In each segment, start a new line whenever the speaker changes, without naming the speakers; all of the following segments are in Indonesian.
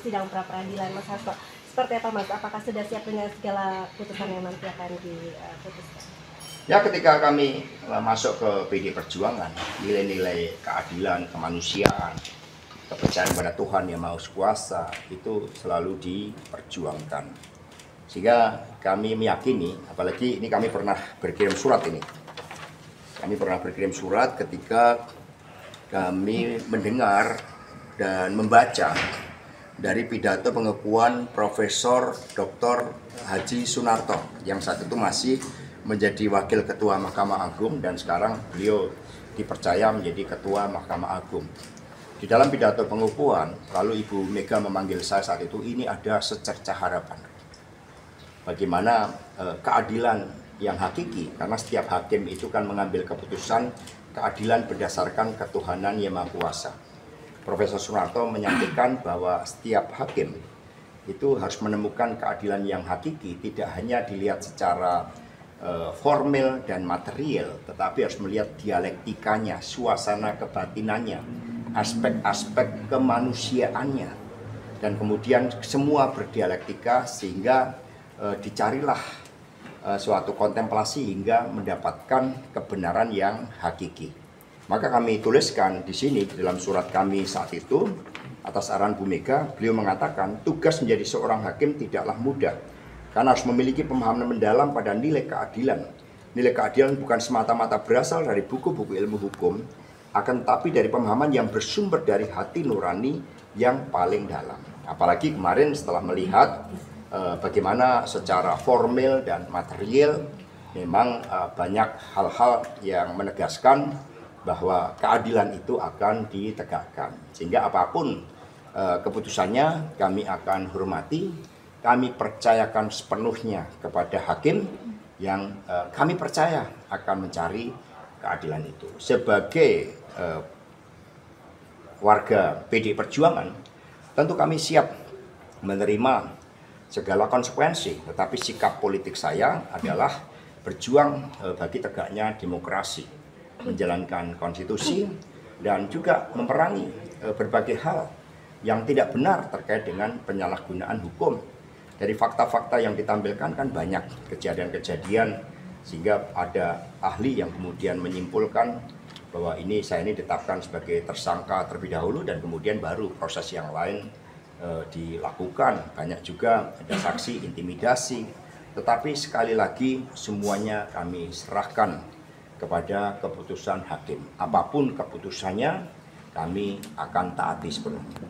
sidang pra-peradilan, Mas Hasto. Seperti apa, Mas? Apakah sudah siap dengan segala putusan yang nanti akan diputuskan?
Ya, ketika kami masuk ke PD Perjuangan, nilai-nilai keadilan, kemanusiaan, kepercayaan pada Tuhan Yang Maha Kuasa itu selalu diperjuangkan. Sehingga kami meyakini, apalagi ini kami pernah berkirim surat ini. Kami pernah berkirim surat ketika kami mendengar dan membaca dari pidato pengakuan Profesor Dr. Haji Sunarto yang saat itu masih menjadi Wakil Ketua Mahkamah Agung dan sekarang beliau dipercaya menjadi Ketua Mahkamah Agung. Di dalam pidato pengukuhan, lalu Ibu Mega memanggil saya saat itu, ini ada secercah harapan. Bagaimana keadilan yang hakiki, karena setiap hakim itu kan mengambil keputusan keadilan berdasarkan ketuhanan Yang Maha Kuasa. Profesor Sunarto menyampaikan bahwa setiap hakim itu harus menemukan keadilan yang hakiki, tidak hanya dilihat secara formal dan material, tetapi harus melihat dialektikanya, suasana kebatinannya, aspek-aspek kemanusiaannya, dan kemudian semua berdialektika sehingga dicarilah suatu kontemplasi hingga mendapatkan kebenaran yang hakiki. Maka kami tuliskan di sini di dalam surat kami saat itu atas arahan Bu Mega, beliau mengatakan tugas menjadi seorang hakim tidaklah mudah. Karena harus memiliki pemahaman mendalam pada nilai keadilan. Nilai keadilan bukan semata-mata berasal dari buku-buku ilmu hukum, akan tetapi dari pemahaman yang bersumber dari hati nurani yang paling dalam. Apalagi kemarin setelah melihat bagaimana secara formal dan material memang banyak hal-hal yang menegaskan bahwa keadilan itu akan ditegakkan. Sehingga apapun keputusannya kami akan hormati. Kami percayakan sepenuhnya kepada hakim yang kami percaya akan mencari keadilan itu. Sebagai warga PD Perjuangan, tentu kami siap menerima segala konsekuensi. Tetapi sikap politik saya adalah berjuang bagi tegaknya demokrasi, menjalankan konstitusi, dan juga memerangi berbagai hal yang tidak benar terkait dengan penyalahgunaan hukum. Dari fakta-fakta yang ditampilkan kan banyak kejadian-kejadian sehingga ada ahli yang kemudian menyimpulkan bahwa saya ini ditetapkan sebagai tersangka terlebih dahulu dan kemudian baru proses yang lain dilakukan. Banyak juga ada saksi intimidasi. Tetapi sekali lagi semuanya kami serahkan kepada keputusan hakim. Apapun keputusannya kami akan taati sepenuhnya.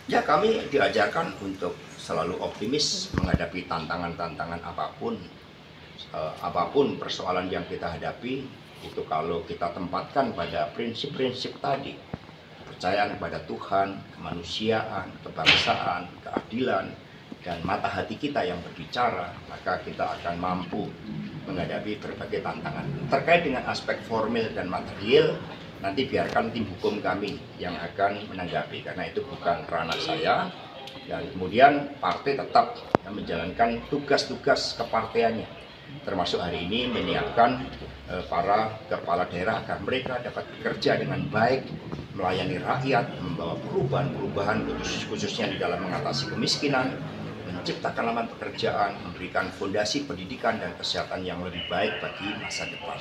Ya, kami diajarkan untuk selalu optimis menghadapi tantangan-tantangan apapun. Apapun persoalan yang kita hadapi, itu kalau kita tempatkan pada prinsip-prinsip tadi, kepercayaan kepada Tuhan, kemanusiaan, kebangsaan, keadilan, dan mata hati kita yang berbicara, maka kita akan mampu menghadapi berbagai tantangan. Terkait dengan aspek formal dan material, nanti biarkan tim hukum kami yang akan menanggapi, karena itu bukan ranah saya. Dan kemudian partai tetap menjalankan tugas-tugas kepartaiannya, termasuk hari ini menyiapkan para kepala daerah agar mereka dapat bekerja dengan baik, melayani rakyat, membawa perubahan-perubahan khususnya di dalam mengatasi kemiskinan, menciptakan lapangan pekerjaan, memberikan fondasi pendidikan dan kesehatan yang lebih baik bagi masa depan.